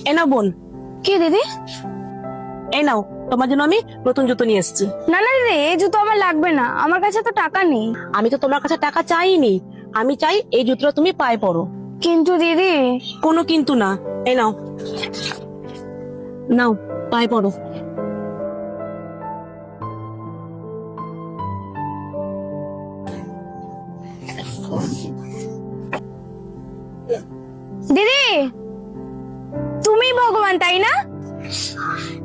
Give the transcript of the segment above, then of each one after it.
এ নাও বোন। কি দিদি? এই নাও, তোমার জন্য আমি নতুন জুতো নিয়ে এসেছি। না না দিদি, এই জুতো আমার লাগবে না, আমার কাছে তো টাকা নেই। আমি তো তোমার কাছে টাকা চাইনি, আমি চাই এই জুতোটা তুমি পায়ে পরো। কিন্তু দিদি। কোনো কিন্তু না, এই নাও, নাও পায়ে পরো। দিদি, তুমি ভগবান তাই না?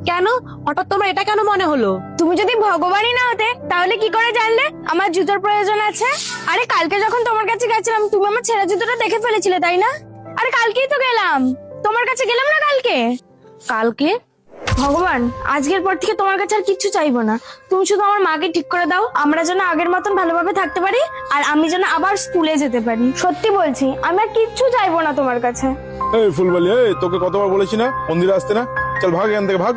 কেন হঠাৎ তোমার এটা কেন মনে হলো? তুমি যদি ভগবানই না হতে তাহলে কি করে জানলে আমার জুতোর প্রয়োজন আছে? আরে কালকে যখন তোমার কাছে গেছিলাম তুমি আমার ছেঁড়া জুতোটা দেখে ফেলেছিলে তাই না? আরে কালকেই তো গেলাম, তোমার কাছে গেলাম না কালকে? কালকে? ভগবান, আজকের পর থেকে তোমার কাছে আর কিচ্ছু চাইবো না। তুমি শুধু আমার মাকে ঠিক করে দাও, আমরা যেন আগের মতন ভালোভাবে থাকতে পারি, আর আমি যেন আবার স্কুলে যেতে পারি। সত্যি বলছি, আমি আর কিচ্ছু চাইবো না তোমার কাছে। এই ফুলবালি, এই তোকে কতবার বলেছি না মন্দিরে আসতে না? চল ভাগ এখান থেকে, ভাগ।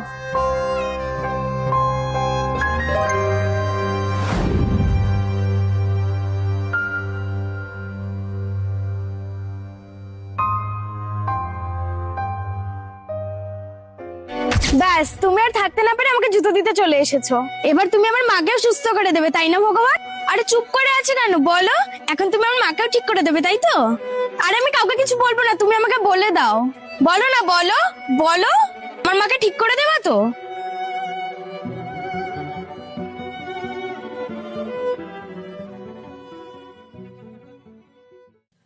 ব্যাস, তুমি আর থাকতে না পেরে আমাকে জুতো দিতে চলে এসেছো। এবার তুমি আমার মাকেও সুস্থ করে দেবে তাই না ভগবান? আরে চুপ করে আছো কেন, বলো। এখন তুমি আমার মাকেও ঠিক করে দেবে তাই তো? আরে আমি কাউকে কিছু বলবো না, তুমি আমাকে বলে দাও। বলো না, বলো বলো, আমার মাকে ঠিক করে দেবে তো?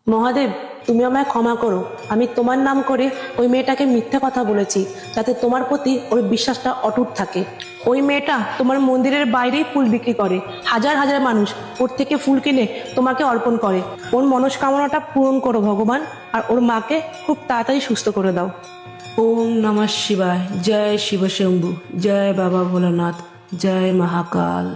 মহাদেব, তুমি আমায় ক্ষমা করো, আমি তোমার নাম করে ওই মেয়েটাকে মিথ্যে কথা বলেছি, যাতে তোমার প্রতি ওর বিশ্বাসটা অটুট থাকে। ওই মেয়েটা তোমার মন্দিরের বাইরেই ফুল বিক্রি করে, হাজার হাজার মানুষ ওর থেকে ফুল কিনে তোমাকে অর্পণ করে। ওর মনস্কামনাটা পূরণ করো ভগবান, আর ওর মাকে খুব তাড়াতাড়ি সুস্থ করে দাও। ওম নমঃ শিবায়। জয় শিব শম্ভু, জয় বাবা ভোলানাথ, জয় মহাকাল।